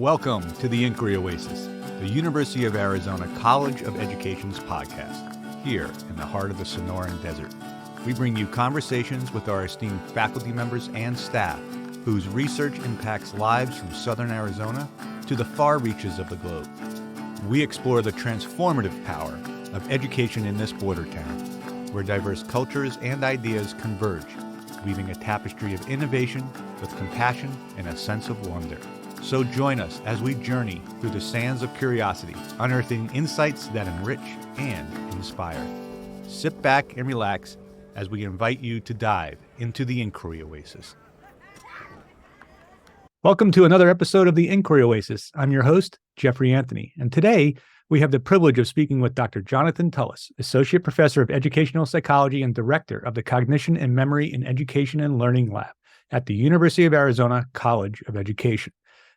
Welcome to the Inquiry Oasis, the University of Arizona College of Education's podcast, here in the heart of the Sonoran Desert. We bring you conversations with our esteemed faculty members and staff whose research impacts lives from southern Arizona to the far reaches of the globe. We explore the transformative power of education in this border town, where diverse cultures and ideas converge, weaving a tapestry of innovation with compassion and a sense of wonder. So join us as we journey through the sands of curiosity, unearthing insights that enrich and inspire. Sit back and relax as we invite you to dive into the Inquiry Oasis. Welcome to another episode of the Inquiry Oasis. I'm your host, Jeffrey Anthony, and today we have the privilege of speaking with Dr. Jonathan Tullis, Associate Professor of Educational Psychology and Director of the Cognition and Memory in Education and Learning Lab at the University of Arizona College of Education.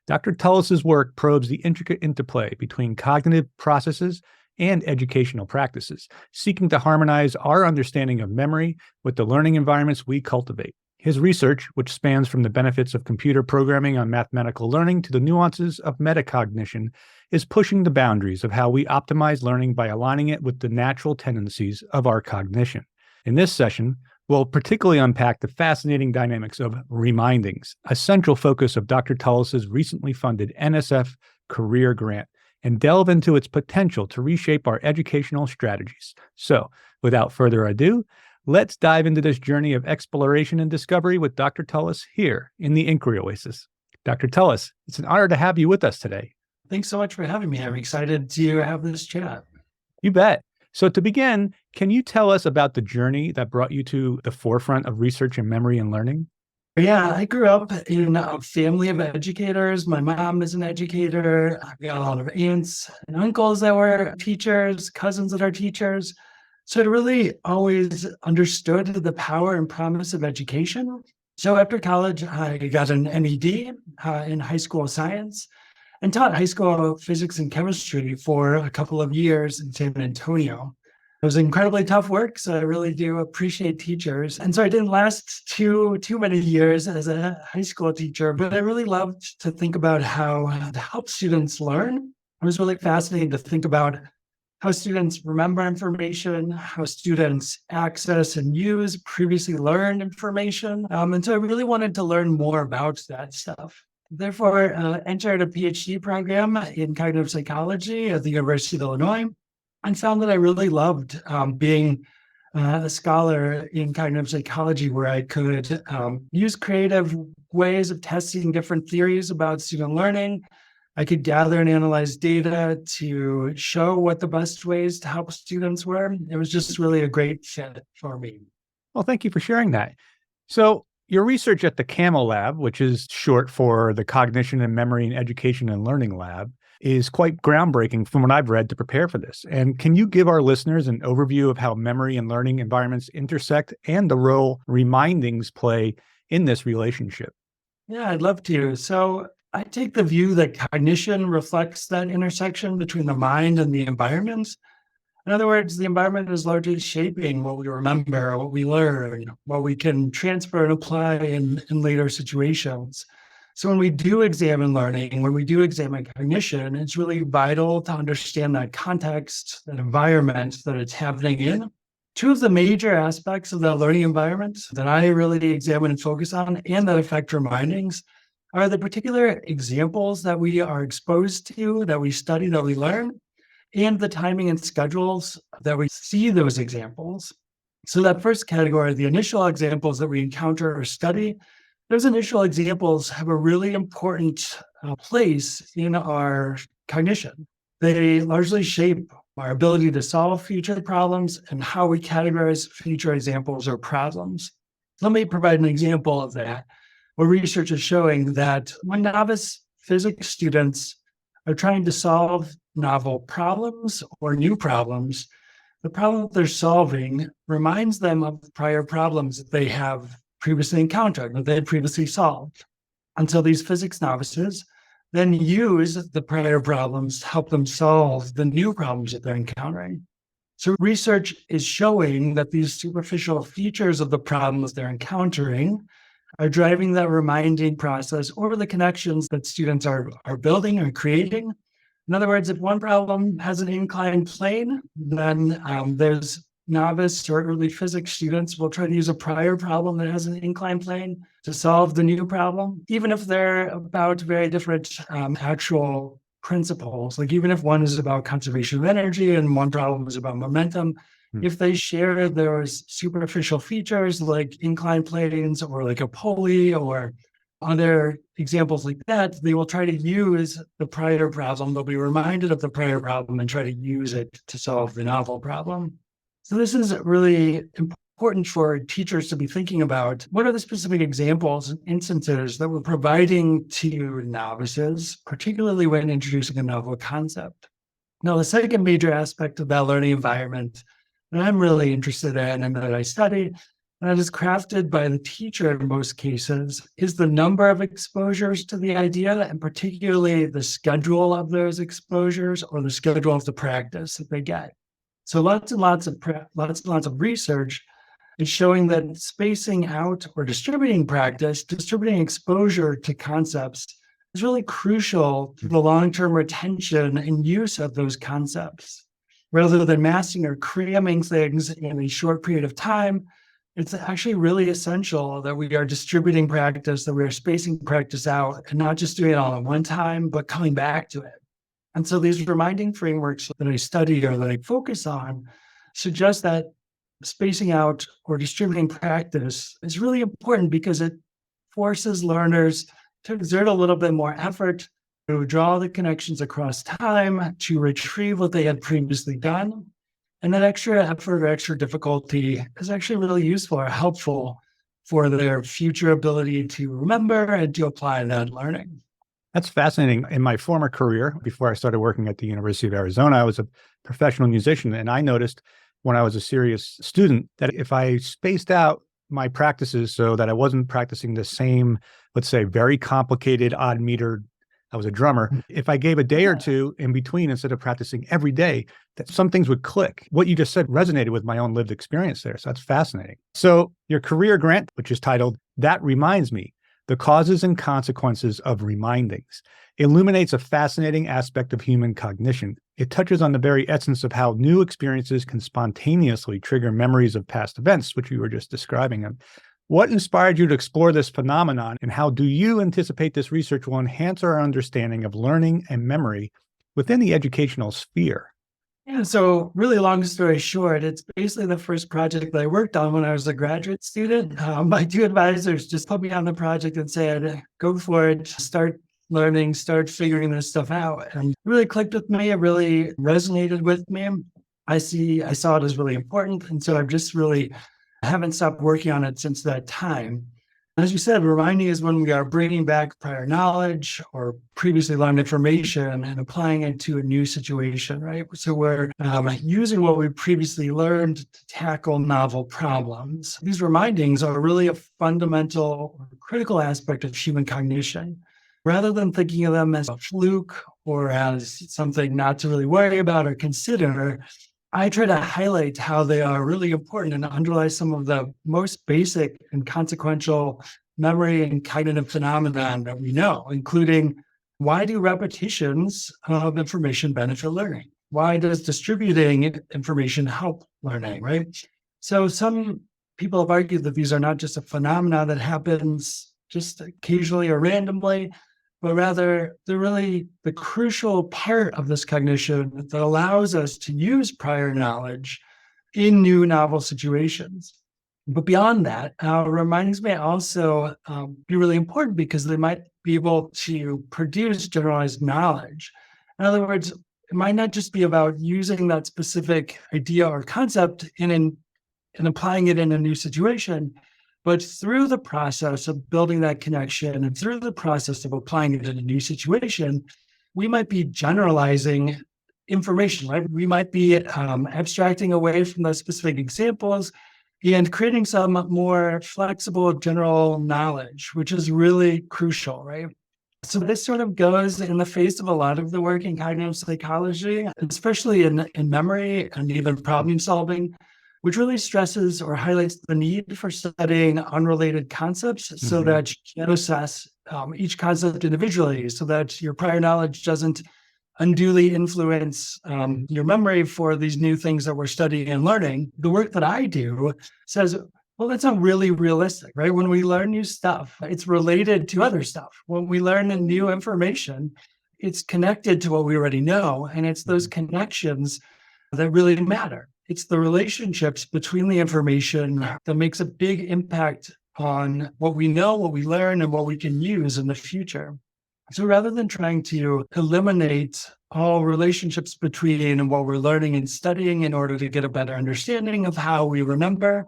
Dr. Tullis's work probes the intricate interplay between cognitive processes and educational practices, seeking to harmonize our understanding of memory with the learning environments we cultivate. His research, which spans from the benefits of computer programming on mathematical learning to the nuances of metacognition, is pushing the boundaries of how we optimize learning by aligning it with the natural tendencies of our cognition. In this session, we'll particularly unpack the fascinating dynamics of remindings, a central focus of Dr. Tullis's recently funded NSF CAREER grant, and delve into its potential to reshape our educational strategies. So, without further ado, let's dive into this journey of exploration and discovery with Dr. Tullis here in the Inquiry Oasis. Dr. Tullis, it's an honor to have you with us today. Thanks so much for having me. I'm excited to have this chat. You bet. So to begin, can you tell us about the journey that brought you to the forefront of research in memory and learning? Yeah, I grew up in a family of educators. My mom is an educator. I've got a lot of aunts and uncles that were teachers, cousins that are teachers. So I really always understood the power and promise of education. So after college, I got an MED in high school science and taught high school physics and chemistry for a couple of years in San Antonio. It was incredibly tough work, so I really do appreciate teachers. And so I didn't last too many years as a high school teacher, but I really loved to think about how to help students learn. It was really fascinating to think about how students remember information, how students access and use previously learned information. And so I really wanted to learn more about that stuff. Therefore, entered a PhD program in cognitive psychology at the University of Illinois and found that I really loved being a scholar in cognitive psychology, where I could use creative ways of testing different theories about student learning. I could gather and analyze data to show what the best ways to help students were. It was just really a great fit for me. Well, thank you for sharing that. So your research at the CAML Lab, which is short for the Cognition and Memory in Education and Learning Lab, is quite groundbreaking from what I've read to prepare for this. And can you give our listeners an overview of how memory and learning environments intersect and the role remindings play in this relationship? Yeah, I'd love to. So I take the view that cognition reflects that intersection between the mind and the environment. In other words, the environment is largely shaping what we remember, what we learn, what we can transfer and apply in later situations. So when we do examine learning, when we do examine cognition, it's really vital to understand that context, that environment that it's happening in. Two of the major aspects of that learning environment that I really examine and focus on and that affect remindings are the particular examples that we are exposed to, that we study, that we learn, and the timing and schedules that we see those examples. So that first category, the initial examples that we encounter or study, those initial examples have a really important place in our cognition. They largely shape our ability to solve future problems and how we categorize future examples or problems. Let me provide an example of that, where research is showing that when novice physics students are trying to solve novel problems or new problems, the problem that they're solving reminds them of prior problems that they have previously encountered, that they had previously solved. And so these physics novices then use the prior problems to help them solve the new problems that they're encountering. So research is showing that these superficial features of the problems they're encountering are driving that reminding process or the connections that students are building or creating. In other words, if one problem has an inclined plane, then there's novice or early physics students will try to use a prior problem that has an inclined plane to solve the new problem, even if they're about very different actual principles. Like even if one is about conservation of energy and one problem is about momentum, if they share those superficial features like inclined planes or like a pulley or other examples like that, they will try to use the prior problem. They'll be reminded of the prior problem and try to use it to solve the novel problem. So this is really important for teachers to be thinking about. What are the specific examples and instances that we're providing to novices, particularly when introducing a novel concept? Now, the second major aspect of that learning environment that I'm really interested in and that I study, and that is crafted by the teacher in most cases, is the number of exposures to the idea, and particularly the schedule of those exposures or the schedule of the practice that they get. So lots and lots of research is showing that spacing out or distributing practice, distributing exposure to concepts is really crucial to the long-term retention and use of those concepts. Rather than massing or cramming things in a short period of time, it's actually really essential that we are distributing practice, that we are spacing practice out and not just doing it all at one time, but coming back to it. And so these reminding frameworks that I study or that I focus on suggest that spacing out or distributing practice is really important because it forces learners to exert a little bit more effort to draw the connections across time, to retrieve what they had previously done. And that extra effort or extra difficulty is actually really useful or helpful for their future ability to remember and to apply that learning. That's fascinating. In my former career, before I started working at the University of Arizona, I was a professional musician. And I noticed when I was a serious student that if I spaced out my practices so that I wasn't practicing the same, let's say, very complicated odd meter, I was a drummer. If I gave a day or two in between instead of practicing every day, that some things would click. What you just said resonated with my own lived experience there. So that's fascinating. So your career grant, which is titled That Reminds Me, The Causes and Consequences of Remindings, illuminates a fascinating aspect of human cognition. It touches on the very essence of how new experiences can spontaneously trigger memories of past events, which you were just describing. What inspired you to explore this phenomenon, and how do you anticipate this research will enhance our understanding of learning and memory within the educational sphere? Yeah, so really long story short, it's basically the first project that I worked on when I was a graduate student. My two advisors just put me on the project and said, go for it, start learning, start figuring this stuff out. And it really clicked with me. It really resonated with me. I saw it as really important. And so I haven't stopped working on it since that time. As you said, reminding is when we are bringing back prior knowledge or previously learned information and applying it to a new situation, right? So we're using what we previously learned to tackle novel problems. These remindings are really a fundamental or critical aspect of human cognition. Rather than thinking of them as a fluke or as something not to really worry about or consider, I try to highlight how they are really important and underlie some of the most basic and consequential memory and cognitive phenomenon that we know, including why do repetitions of information benefit learning? Why does distributing information help learning, right? So some people have argued that these are not just a phenomenon that happens just occasionally or randomly, but rather they're really the crucial part of this cognition that allows us to use prior knowledge in new novel situations. But beyond that, remindings may also be really important because they might be able to produce generalized knowledge. In other words, it might not just be about using that specific idea or concept and applying it in a new situation, but through the process of building that connection and through the process of applying it in a new situation, we might be generalizing information, right? We might be abstracting away from those specific examples and creating some more flexible general knowledge, which is really crucial, right? So this sort of goes in the face of a lot of the work in cognitive psychology, especially in memory and even problem solving. which really stresses or highlights the need for studying unrelated concepts so that you can assess each concept individually, so that your prior knowledge doesn't unduly influence your memory for these new things that we're studying and learning. The work that I do says, well, that's not really realistic, right? When we learn new stuff, it's related to other stuff. When we learn new information, it's connected to what we already know, and it's those connections that really matter. It's the relationships between the information that makes a big impact on what we know, what we learn, and what we can use in the future. So rather than trying to eliminate all relationships between what we're learning and studying in order to get a better understanding of how we remember,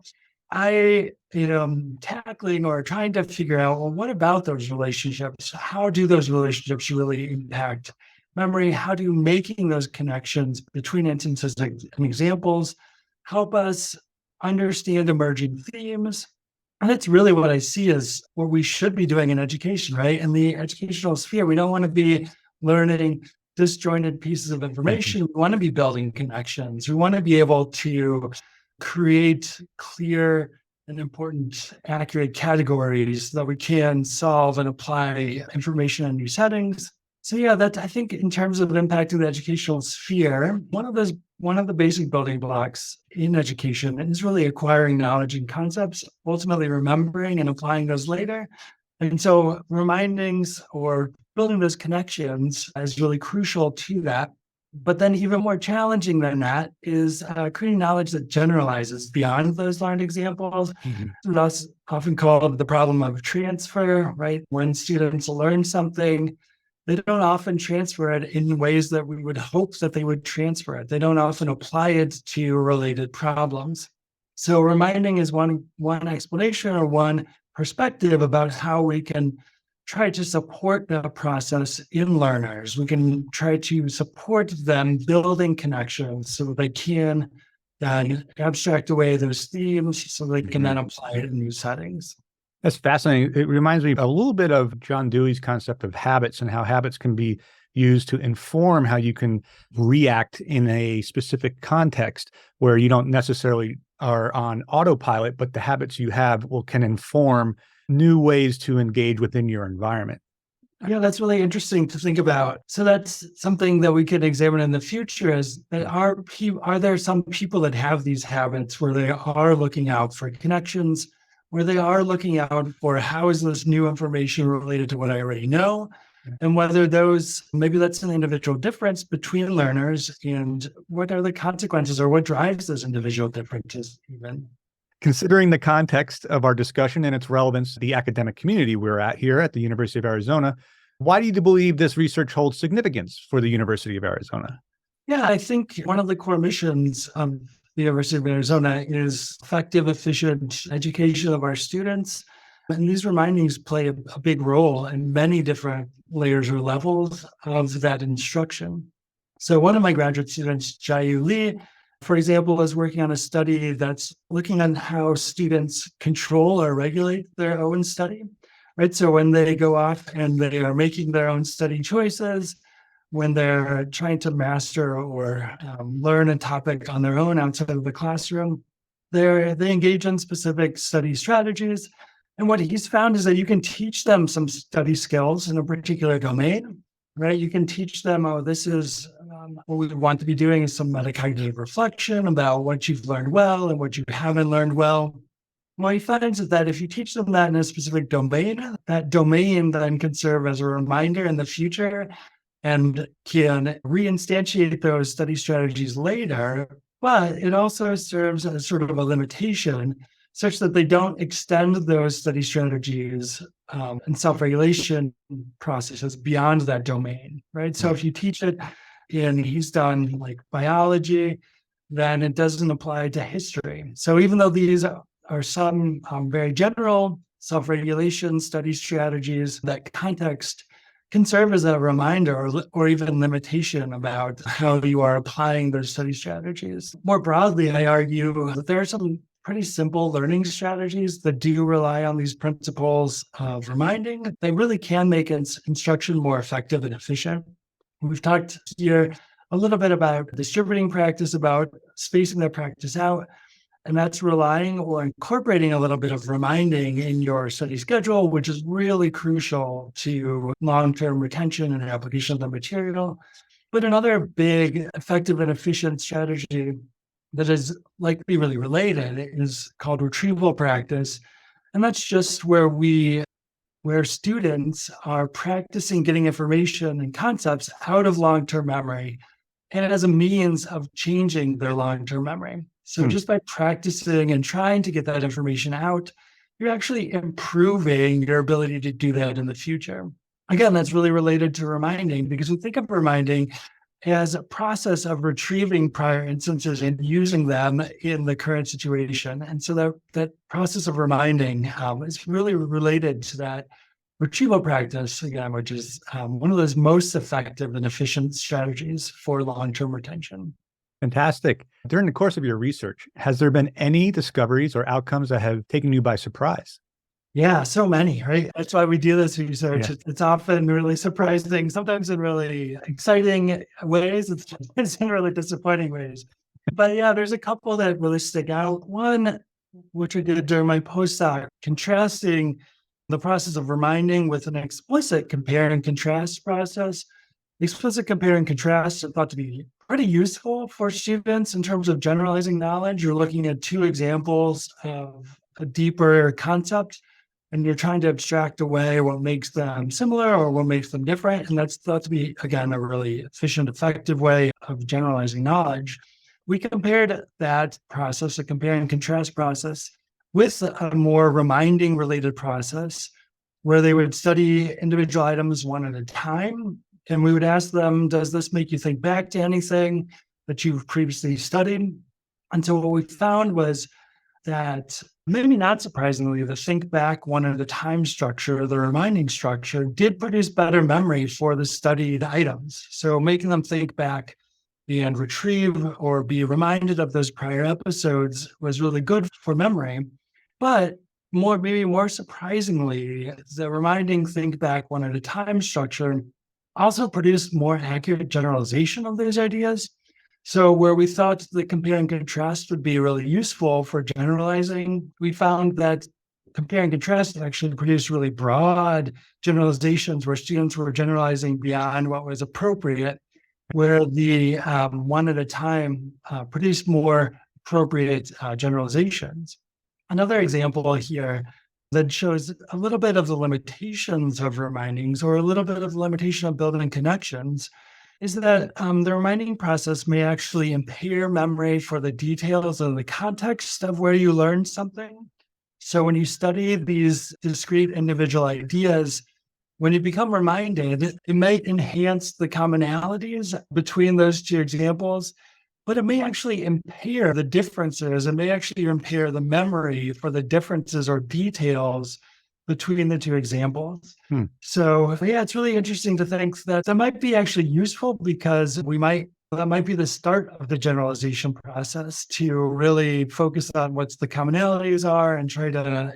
I am tackling or trying to figure out, well, what about those relationships? How do those relationships really impact memory? How do making those connections between instances and examples help us understand emerging themes? And that's really what I see as what we should be doing in education, right? In the educational sphere, we don't want to be learning disjointed pieces of information. We want to be building connections. We want to be able to create clear and important, accurate categories that we can solve and apply information in new settings. So yeah, that I think in terms of impacting the educational sphere, one of the basic building blocks in education is really acquiring knowledge and concepts, ultimately remembering and applying those later. And so remindings or building those connections is really crucial to that. But then even more challenging than that is creating knowledge that generalizes beyond those learned examples. That's often called the problem of transfer, right? When students learn something, they don't often transfer it in ways that we would hope that they would transfer it. They don't often apply it to related problems. So reminding is one explanation or one perspective about how we can try to support the process in learners. We can try to support them building connections so that they can then abstract away those themes so they can then apply it in new settings. That's fascinating. It reminds me a little bit of John Dewey's concept of habits and how habits can be used to inform how you can react in a specific context where you don't necessarily are on autopilot, but the habits you have can inform new ways to engage within your environment. Yeah, that's really interesting to think about. So that's something that we could examine in the future is that are there some people that have these habits where they are looking out for connections, where they are looking out for how is this new information related to what I already know, and whether maybe that's an individual difference between learners and what are the consequences or what drives those individual differences even. Considering the context of our discussion and its relevance to the academic community we're at here at the University of Arizona, why do you believe this research holds significance for the University of Arizona? Yeah, I think one of the core missions of the University of Arizona is effective, efficient education of our students. And these remindings play a big role in many different layers or levels of that instruction. So one of my graduate students, Jayu Lee, for example, is working on a study that's looking at how students control or regulate their own study, right? So when they go off and they are making their own study choices, when they're trying to master or learn a topic on their own outside of the classroom, they engage in specific study strategies. And what he's found is that you can teach them some study skills in a particular domain, right? You can teach them, this is what we want to be doing is some metacognitive reflection about what you've learned well and what you haven't learned well. What he finds is that if you teach them that in a specific domain, that domain then can serve as a reminder in the future and can reinstantiate those study strategies later, but it also serves as sort of a limitation such that they don't extend those study strategies and self-regulation processes beyond that domain, right? So if you teach it and he's done like biology, then it doesn't apply to history. So even though these are some very general self-regulation study strategies, that context can serve as a reminder or even limitation about how you are applying those study strategies. More broadly, I argue that there are some pretty simple learning strategies that do rely on these principles of reminding. They really can make instruction more effective and efficient. We've talked here a little bit about distributing practice, about spacing that practice out. And that's relying or incorporating a little bit of reminding in your study schedule, which is really crucial to long-term retention and application of the material. But another big, effective, and efficient strategy that is likely really related is called retrieval practice. And that's just where students are practicing getting information and concepts out of long-term memory and as a means of changing their long-term memory. So just by practicing and trying to get that information out, you're actually improving your ability to do that in the future. Again, that's really related to reminding, because we think of reminding as a process of retrieving prior instances and using them in the current situation. And so that process of reminding is really related to that retrieval practice, again, which is one of those most effective and efficient strategies for long-term retention. Fantastic. During the course of your research, has there been any discoveries or outcomes that have taken you by surprise? Yeah, so many, right? That's why we do this research. Yeah. It's often really surprising, sometimes in really exciting ways. It's in really disappointing ways. But yeah, there's a couple that really stick out. One, which I did during my postdoc, contrasting the process of reminding with an explicit compare and contrast process. Explicit compare and contrast are thought to be pretty useful for students in terms of generalizing knowledge. You're looking at two examples of a deeper concept, and you're trying to abstract away what makes them similar or what makes them different. And that's thought to be, again, a really efficient, effective way of generalizing knowledge. We compared that process, a compare and contrast process, with a more reminding related process where they would study individual items one at a time. And we would ask them, does this make you think back to anything that you've previously studied? And so what we found was that, maybe not surprisingly, the think back one at a time structure, the reminding structure, did produce better memory for the studied items. So making them think back and retrieve or be reminded of those prior episodes was really good for memory. But maybe more surprisingly, the reminding think back one at a time structure also produced more accurate generalization of those ideas. So where we thought the compare and contrast would be really useful for generalizing, we found that compare and contrast actually produced really broad generalizations where students were generalizing beyond what was appropriate, where the one at a time produced more appropriate generalizations. Another example here that shows a little bit of the limitations of remindings, or a little bit of the limitation of building connections, is that the reminding process may actually impair memory for the details and the context of where you learned something. So when you study these discrete individual ideas, when you become reminded, it may enhance the commonalities between those two examples, but it may actually impair the differences. It may actually impair the memory for the differences or details between the two examples. So yeah, it's really interesting to think that might be actually useful, because that might be the start of the generalization process to really focus on what's the commonalities are and try to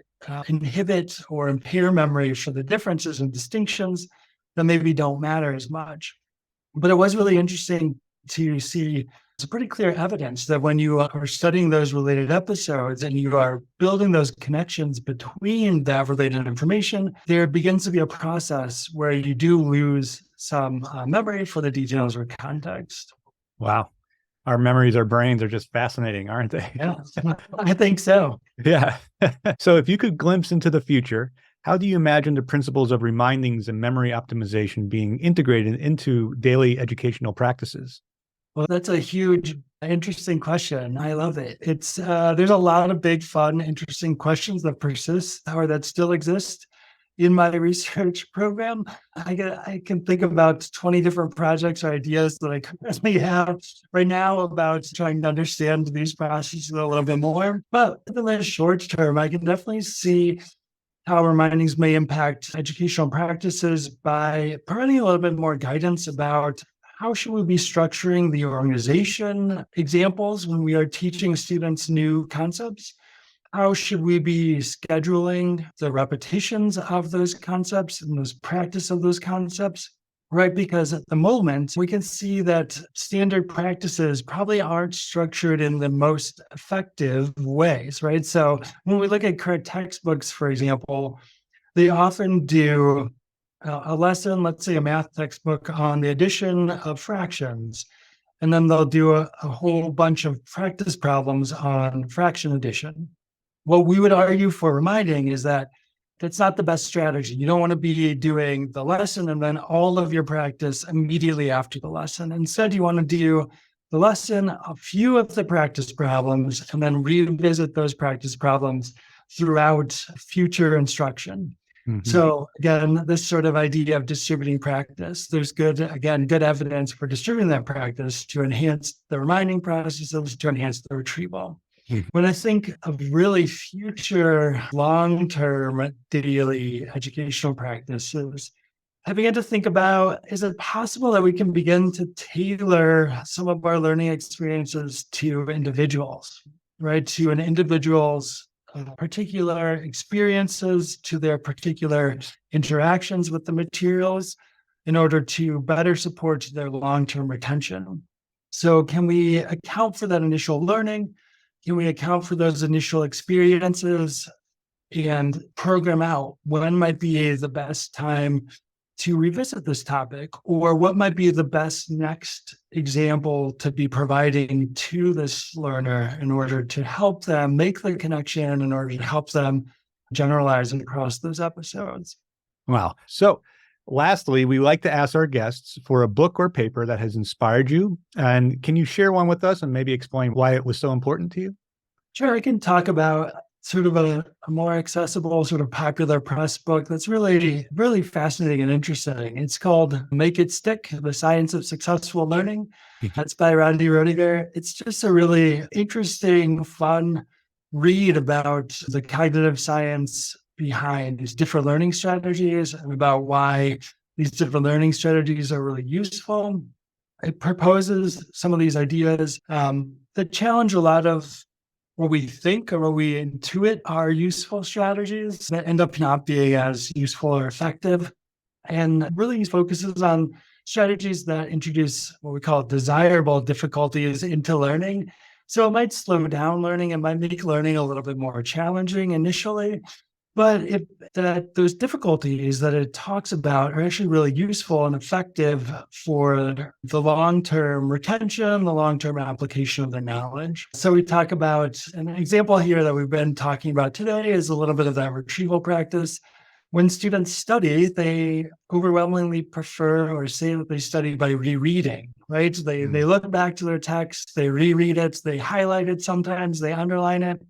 inhibit or impair memory for the differences and distinctions that maybe don't matter as much. But it was really interesting to see some pretty clear evidence that when you are studying those related episodes and you are building those connections between that related information, there begins to be a process where you do lose some memory for the details or context. Wow. Our memories, our brains are just fascinating, aren't they? Yeah, I think so. Yeah. So if you could glimpse into the future, how do you imagine the principles of remindings and memory optimization being integrated into daily educational practices? Well, that's a huge, interesting question. I love it. It's there's a lot of big, fun, interesting questions that persist or that still exist in my research program. I can think about 20 different projects or ideas that I currently have right now about trying to understand these processes a little bit more. But in the short term, I can definitely see how remindings may impact educational practices by providing a little bit more guidance about how should we be structuring the organization examples when we are teaching students new concepts? How should we be scheduling the repetitions of those concepts and those practice of those concepts? right? Because at the moment, we can see that standard practices probably aren't structured in the most effective ways, right? So when we look at current textbooks, for example, they often do a lesson, let's say a math textbook on the addition of fractions. And then they'll do a whole bunch of practice problems on fraction addition. What we would argue for reminding is that that's not the best strategy. You don't want to be doing the lesson and then all of your practice immediately after the lesson. Instead, you want to do the lesson, a few of the practice problems, and then revisit those practice problems throughout future instruction. So again, this sort of idea of distributing practice, there's good evidence for distributing that practice to enhance the reminding processes, to enhance the retrieval. When I think of really future long-term daily educational practices, I began to think about, is it possible that we can begin to tailor some of our learning experiences to individuals, right? To an individual's particular experiences, to their particular interactions with the materials in order to better support their long-term retention. So can we account for that initial learning? Can we account for those initial experiences and program out when might be the best time to revisit this topic, or what might be the best next example to be providing to this learner in order to help them make the connection, in order to help them generalize across those episodes? Wow. So lastly, we like to ask our guests for a book or paper that has inspired you. And can you share one with us and maybe explain why it was so important to you? Sure, I can talk about sort of a more accessible, sort of popular press book that's really, really fascinating and interesting. It's called Make It Stick, The Science of Successful Learning. That's by Rodney Rodiger. It's just a really interesting, fun read about the cognitive science behind these different learning strategies and about why these different learning strategies are really useful. It proposes some of these ideas that challenge a lot of what we think or what we intuit are useful strategies that end up not being as useful or effective, and really focuses on strategies that introduce what we call desirable difficulties into learning. So it might slow down learning, it might make learning a little bit more challenging initially, but those difficulties that it talks about are actually really useful and effective for the long-term retention, the long-term application of the knowledge. So we talk about an example here that we've been talking about today is a little bit of that retrieval practice. When students study, they overwhelmingly prefer or say that they study by rereading, right? They look back to their text, they reread it, they highlight it sometimes, they underline it,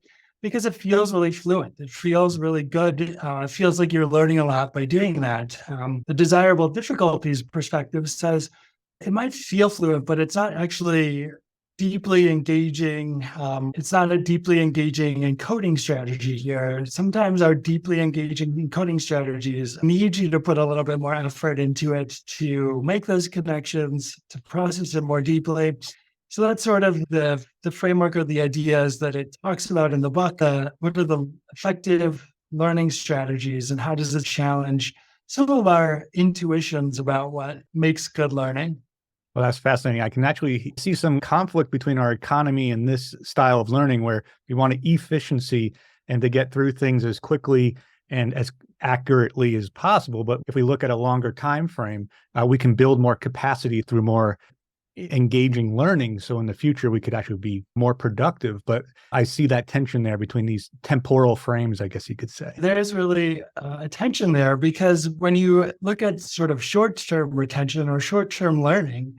because it feels really fluent. It feels really good. It feels like you're learning a lot by doing that. The desirable difficulties perspective says it might feel fluent, but it's not actually deeply engaging. It's not a deeply engaging encoding strategy here. Sometimes our deeply engaging encoding strategies need you to put a little bit more effort into it to make those connections, to process it more deeply. So that's sort of the framework or the ideas that it talks about in the book. What are the effective learning strategies and how does it challenge some of our intuitions about what makes good learning? Well, that's fascinating. I can actually see some conflict between our economy and this style of learning where we want efficiency and to get through things as quickly and as accurately as possible. But if we look at a longer time frame, we can build more capacity through more engaging learning. So in the future, we could actually be more productive. But I see that tension there between these temporal frames, I guess you could say. There's really a tension there because when you look at sort of short-term retention or short-term learning,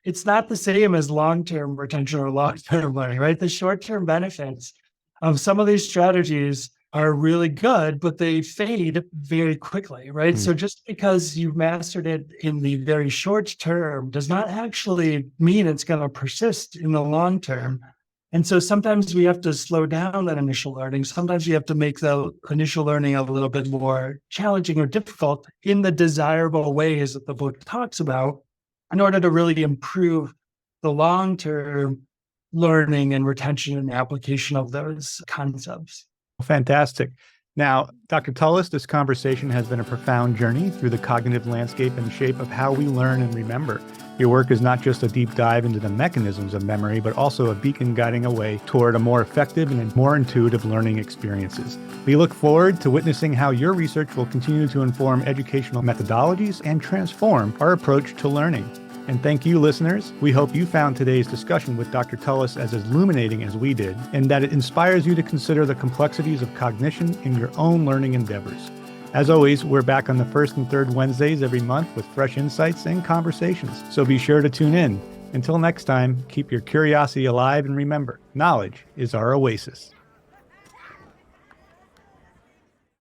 it's not the same as long-term retention or long-term learning, right? The short-term benefits of some of these strategies are really good, but they fade very quickly, right? So just because you've mastered it in the very short term does not actually mean it's going to persist in the long term. And so sometimes we have to slow down that initial learning. Sometimes we have to make the initial learning a little bit more challenging or difficult in the desirable ways that the book talks about in order to really improve the long-term learning and retention and application of those concepts. Fantastic. Now, Dr. Tullis, this conversation has been a profound journey through the cognitive landscape and shape of how we learn and remember. Your work is not just a deep dive into the mechanisms of memory, but also a beacon guiding a way toward a more effective and more intuitive learning experiences. We look forward to witnessing how your research will continue to inform educational methodologies and transform our approach to learning. And thank you, listeners. We hope you found today's discussion with Dr. Tullis as illuminating as we did, and that it inspires you to consider the complexities of cognition in your own learning endeavors. As always, we're back on the first and third Wednesdays every month with fresh insights and conversations, so be sure to tune in. Until next time, keep your curiosity alive and remember, knowledge is our oasis.